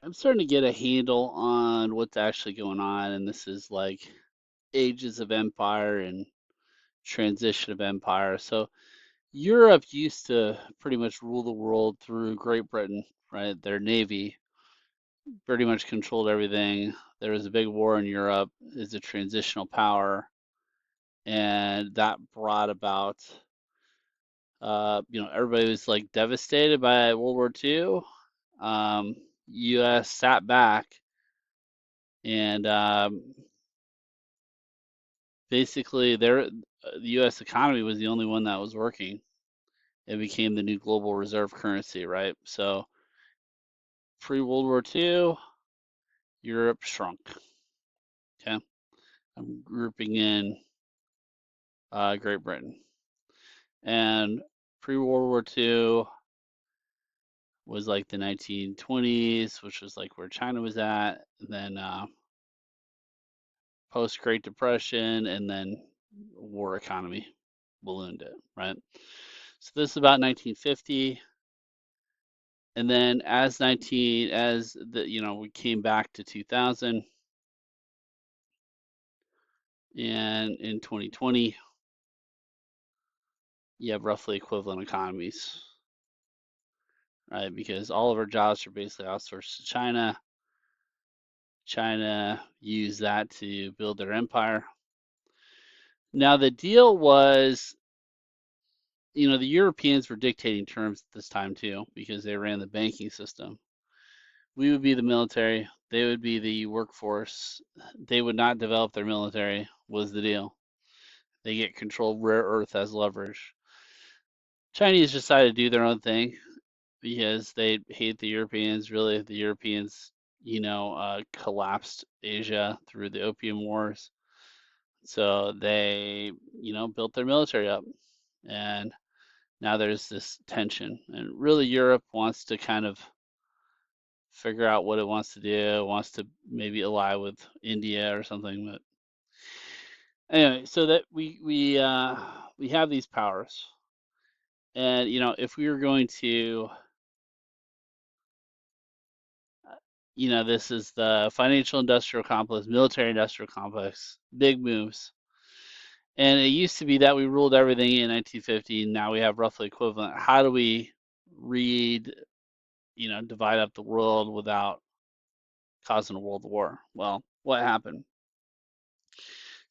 I'm starting to get a handle on what's actually going on, and this is like ages of empire and transition of empire. So Europe used to pretty much rule the world through Great Britain, right? Their navy pretty much controlled everything. There was a big war in Europe as a transitional power, and that brought about, everybody was like devastated by World War II. U.S. sat back and basically the U.S. economy was the only one that was working. It became the new global reserve currency, right? So pre-World War II, Europe shrunk. Okay, I'm grouping in Great Britain, and pre-World War II was like the 1920s, which was like where China was at, and then post Great Depression, and then war economy ballooned it, right? So this is about 1950, and then we came back to 2000, and in 2020 you have roughly equivalent economies, right? Because all of our jobs are basically outsourced to China. China used that to build their empire. Now the deal was, the Europeans were dictating terms at this time too, because they ran the banking system. We would be the military, they would be the workforce. They would not develop their military, was the deal. They get control of rare earth as leverage. Chinese decided to do their own thing because they hate the Europeans. Really, the Europeans, collapsed Asia through the Opium Wars. So they, built their military up. And now there's this tension. And really, Europe wants to kind of figure out what it wants to do, wants to maybe ally with India or something. But anyway, so that we have these powers. And, if we were going to, this is the financial industrial complex, military industrial complex, big moves. And it used to be that we ruled everything in 1950. Now we have roughly equivalent. How do we read, divide up the world without causing a world war? Well, what happened?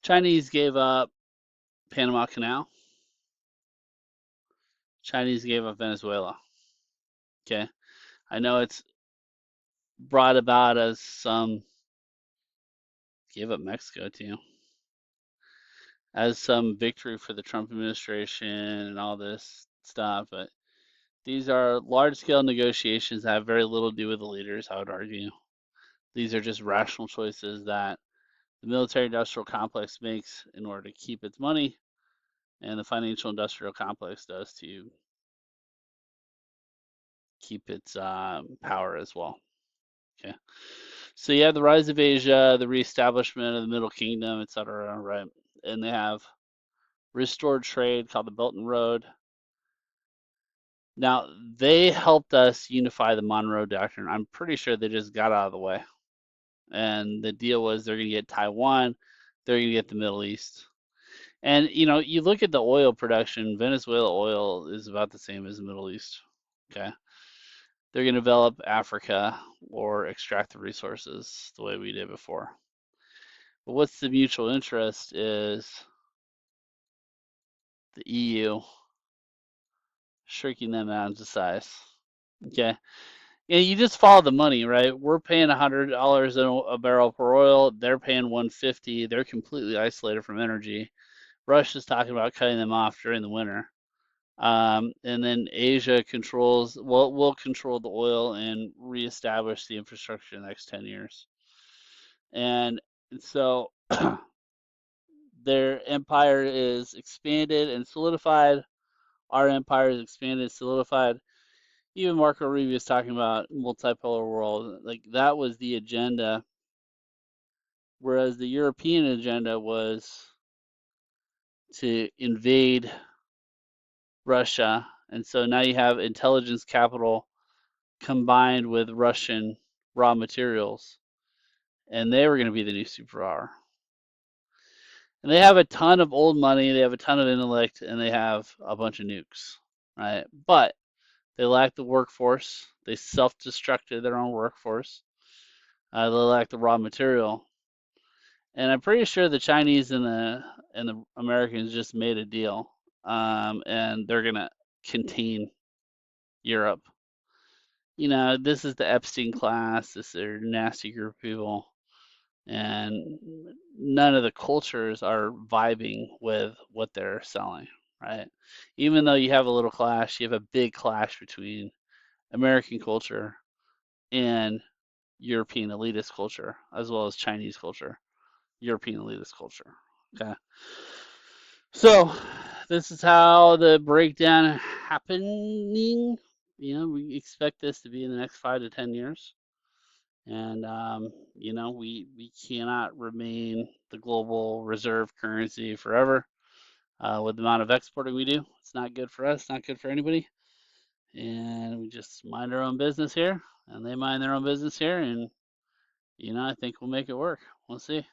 Chinese gave up Panama Canal. Chinese gave up Venezuela. Okay. I know it's brought about as some gave up Mexico too, as some victory for the Trump administration and all this stuff, but these are large scale negotiations that have very little to do with the leaders, I would argue. These are just rational choices that the military industrial complex makes in order to keep its money, and the financial industrial complex does to keep its power as well. Okay. So you have the rise of Asia, the reestablishment of the Middle Kingdom, etc., right? And they have restored trade called the Belt and Road. Now, they helped us unify the Monroe Doctrine. I'm pretty sure they just got out of the way. And the deal was they're going to get Taiwan, they're going to get the Middle East. And, you look at the oil production, Venezuela oil is about the same as the Middle East. Okay. They're going to develop Africa or extract the resources the way we did before. But what's the mutual interest is the EU shrinking them down to size. Okay. And you just follow the money, right? We're paying $100 a barrel per oil. They're paying 150. They're completely isolated from energy. Russia's talking about cutting them off during the winter. And then Asia will control the oil and reestablish the infrastructure in the next 10 years. And so their empire is expanded and solidified. Our empire is expanded, solidified. Even Marco Rubio is talking about multipolar world. Like that was the agenda, whereas the European agenda was to invade Russia. And so now you have intelligence capital combined with Russian raw materials, and they were going to be the new superpower. And they have a ton of old money, they have a ton of intellect, and they have a bunch of nukes, right? But they lack the workforce. They self-destructed their own workforce. They lack the raw material, and I'm pretty sure the Chinese and the Americans just made a deal, and they're gonna contain Europe. This is the Epstein class. This is a nasty group of people, and none of the cultures are vibing with what they're selling, right? Even though you have a little clash, you have a big clash between American culture and European elitist culture, as well as Chinese culture, European elitist culture. Okay. So this is how the breakdown happening. We expect this to be in the next 5 to 10 years. And we cannot remain the global reserve currency forever. With the amount of exporting we do, it's not good for us, not good for anybody. And we just mind our own business here, and they mind their own business here, and I think we'll make it work. We'll see.